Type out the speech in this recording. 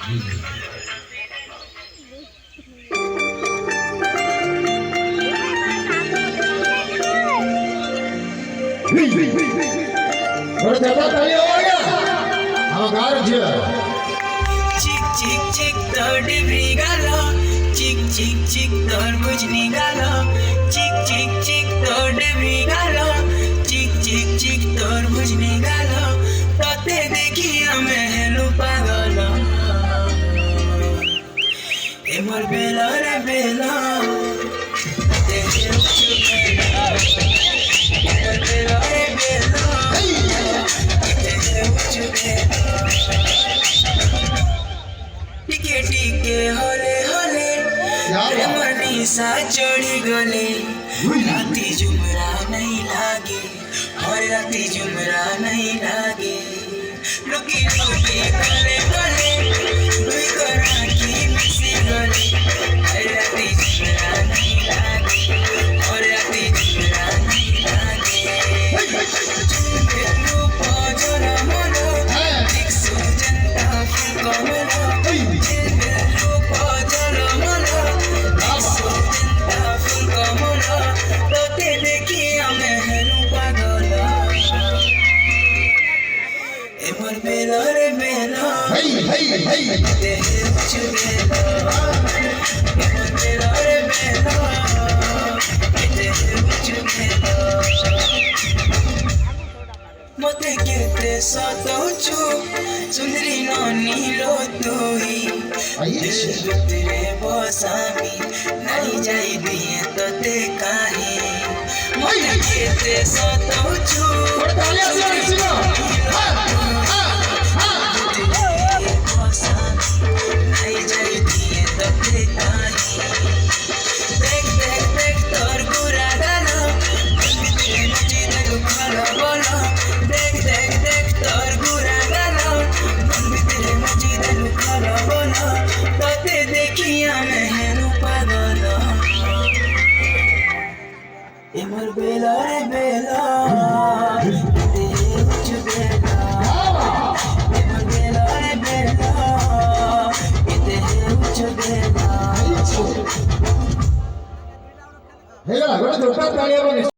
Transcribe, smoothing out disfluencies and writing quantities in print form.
और दादा ताली हो गया हम गार छ चिक चिक चिक तोडी निघालो चिक चिक चिक तरबूज निघालो चिक चिक चिक तोडी निघालो चिक चिक चिक तरबूज निघालो तते देखी हमें हेलु पागल ए मोर बेला रे बेला टिके टिके हले हले मनीषा चढ़ी गले राती जुमरा नहीं लागे और राती जुमरा नहीं लागे लुकी लुकी गले गले कोई करा की मिसी गले राती जुमरा नहीं लागे और राती जुमरा नहीं लागे रूप जरा मनो एक सुजनता फूल कमला बेला रे बेला बेला रे बेला मते केते सताउछु सुंदरी नानी लो तोही तेरे बसामी नहीं जाई दिए तते काहे मते केते सताउछु बेला रे बेला